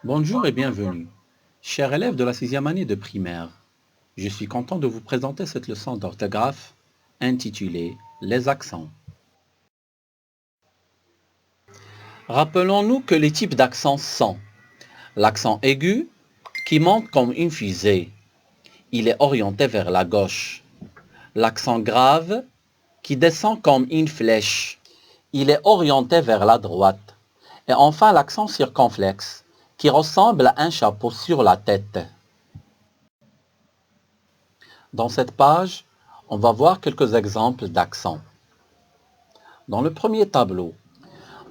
Bonjour et bienvenue. Chers élèves de la sixième année de primaire, je suis content de vous présenter cette leçon d'orthographe intitulée Les accents. Rappelons-nous que les types d'accents sont l'accent aigu qui monte comme une fusée. Il est orienté vers la gauche. L'accent grave qui descend comme une flèche. Il est orienté vers la droite. Et enfin l'accent circonflexe qui ressemble à un chapeau sur la tête. Dans cette page, on va voir quelques exemples d'accents. Dans le premier tableau,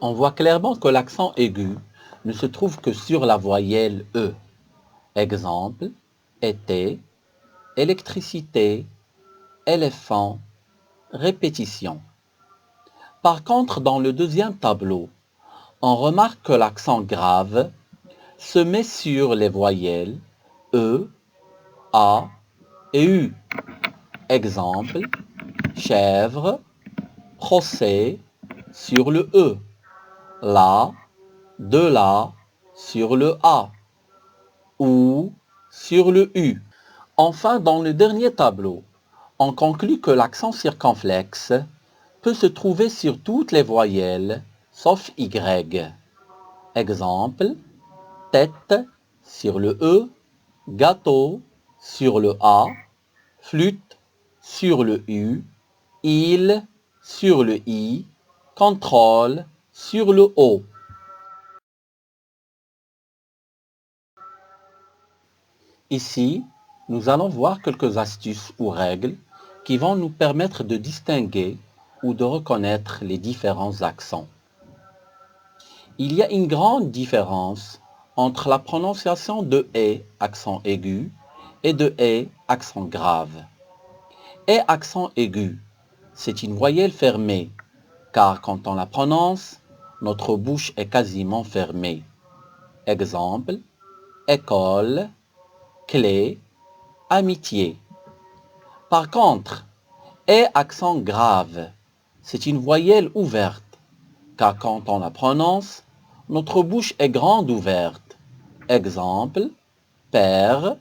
on voit clairement que l'accent aigu ne se trouve que sur la voyelle E. Exemple, été, électricité, éléphant, répétition. Par contre, dans le deuxième tableau, on remarque que l'accent grave se met sur les voyelles E, A et U. Exemple, chèvre, procès sur le E, là, de là sur le A, ou sur le U. Enfin, dans le dernier tableau, on conclut que l'accent circonflexe peut se trouver sur toutes les voyelles sauf Y. Exemple, tête sur le E, gâteau sur le A, flûte sur le U, île sur le I, contrôle sur le O. Ici, nous allons voir quelques astuces ou règles qui vont nous permettre de distinguer ou de reconnaître les différents accents. Il y a une grande différence entre la prononciation de « et » accent aigu et de « et » accent grave. « Et » accent aigu, c'est une voyelle fermée, car quand on la prononce, notre bouche est quasiment fermée. Exemple, école, clé, amitié. Par contre, et accent grave, c'est une voyelle ouverte, car quand on la prononce, notre bouche est grande ouverte. Exemple, père,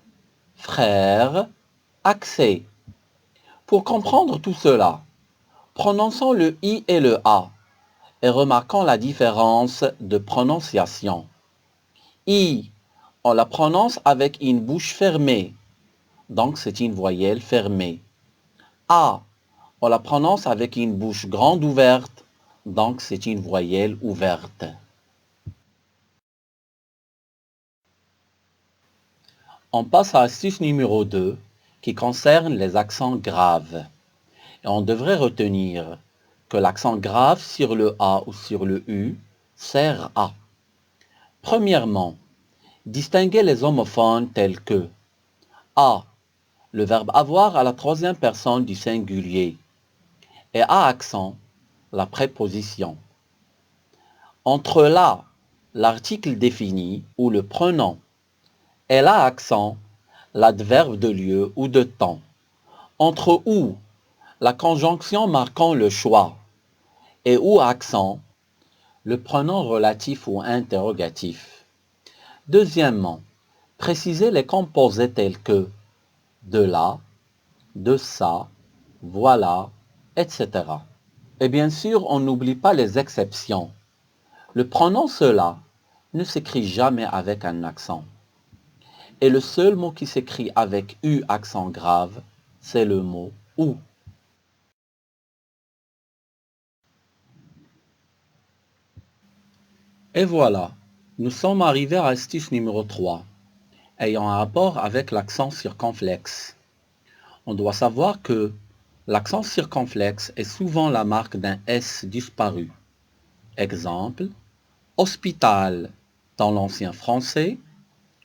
frère, accès. Pour comprendre tout cela, prononçons le I et le A et remarquons la différence de prononciation. I, on la prononce avec une bouche fermée, donc c'est une voyelle fermée. A, on la prononce avec une bouche grande ouverte, donc c'est une voyelle ouverte. On passe à l'astuce numéro 2, qui concerne les accents graves. Et on devrait retenir que l'accent grave sur le A ou sur le U sert à, premièrement, distinguer les homophones tels que A, le verbe avoir à la troisième personne du singulier, et A accent, la préposition. Entre là, l'article défini ou le pronom, et là accent, l'adverbe de lieu ou de temps. Entre où, la conjonction marquant le choix, et où accent, le pronom relatif ou interrogatif. Deuxièmement, préciser les composés tels que de là, de ça, voilà, etc. Et bien sûr, on n'oublie pas les exceptions. Le pronom cela ne s'écrit jamais avec un accent. Et le seul mot qui s'écrit avec U accent grave, c'est le mot ou. Et voilà, nous sommes arrivés à l'astuce numéro 3, ayant un rapport avec l'accent circonflexe. On doit savoir que l'accent circonflexe est souvent la marque d'un S disparu. Exemple, hospital dans l'ancien français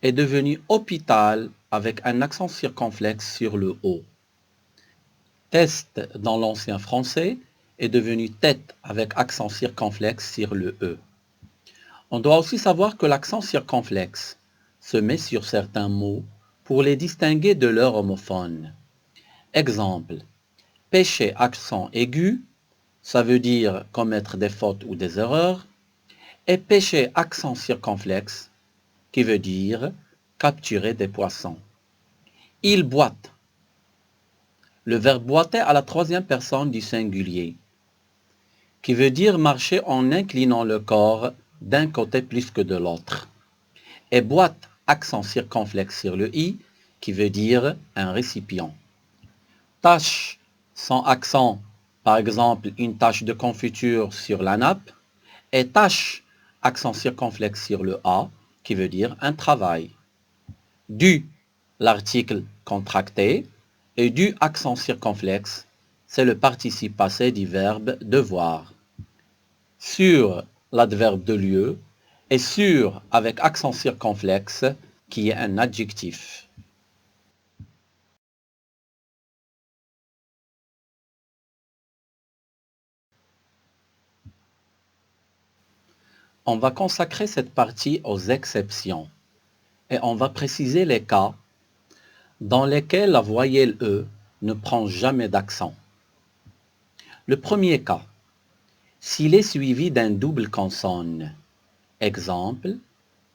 est devenu hôpital avec un accent circonflexe sur le O. Test dans l'ancien français est devenu tête avec accent circonflexe sur le E. On doit aussi savoir que l'accent circonflexe se met sur certains mots pour les distinguer de leur homophone. Exemple, péché accent aigu, ça veut dire commettre des fautes ou des erreurs, et péché accent circonflexe, qui veut dire capturer des poissons. Il boite. Le verbe boiter à la troisième personne du singulier, qui veut dire marcher en inclinant le corps d'un côté plus que de l'autre. Et boîte, accent circonflexe sur le i, qui veut dire un récipient. Tâche, sans accent, par exemple une tache de confiture sur la nappe. Et tâche, accent circonflexe sur le a, qui veut dire un travail. Du, l'article contracté, et du accent circonflexe, c'est le participe passé du verbe devoir. Sur, l'adverbe de lieu, et sur avec accent circonflexe, qui est un adjectif. On va consacrer cette partie aux exceptions, et on va préciser les cas dans lesquels la voyelle E ne prend jamais d'accent. Le premier cas, s'il est suivi d'un double consonne, exemple,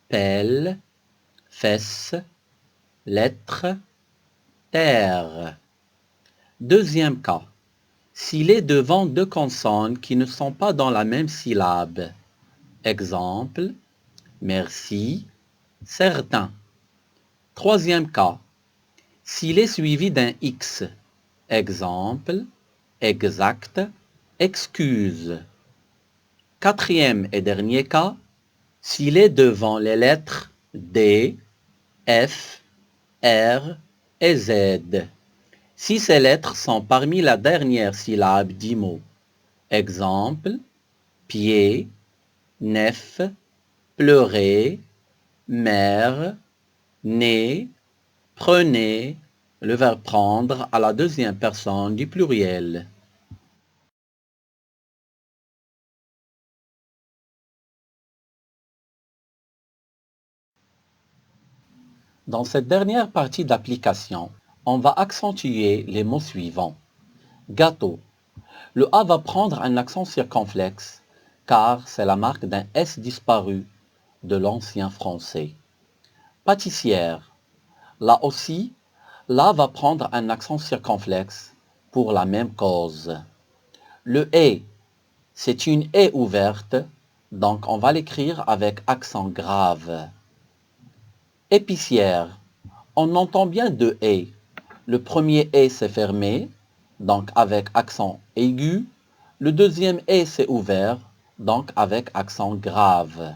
pelle, fesse, lettre, terre. Deuxième cas, s'il est devant deux consonnes qui ne sont pas dans la même syllabe, exemple, merci, certain. Troisième cas, s'il est suivi d'un X, exemple, exact, excuse. Quatrième et dernier cas, s'il est devant les lettres D, F, R et Z. Si ces lettres sont parmi la dernière syllabe du mot, exemple, pied, nef, pleurer, mère, nez, prenez, le verbe prendre à la deuxième personne du pluriel. Dans cette dernière partie d'application, on va accentuer les mots suivants. Gâteau. Le A va prendre un accent circonflexe, car c'est la marque d'un S disparu de l'ancien français. Pâtissière. Là aussi, l'A va prendre un accent circonflexe pour la même cause. Le E, c'est une E ouverte, donc on va l'écrire avec accent grave. Épicière. On entend bien deux E. Le premier E c'est fermé, donc avec accent aigu. Le deuxième E c'est ouvert, donc avec accent grave.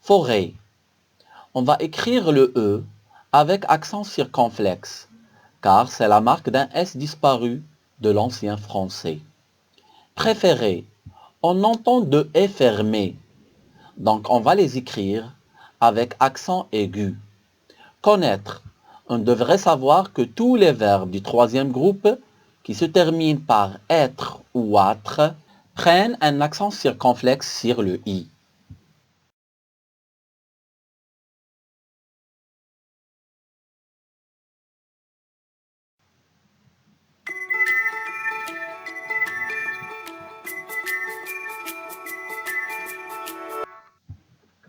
Forêt. On va écrire le E avec accent circonflexe, car c'est la marque d'un S disparu de l'ancien français. Préféré. On entend deux E fermés, donc on va les écrire avec accent aigu. Connaître. On devrait savoir que tous les verbes du troisième groupe qui se terminent par être ou être prennent un accent circonflexe sur le i.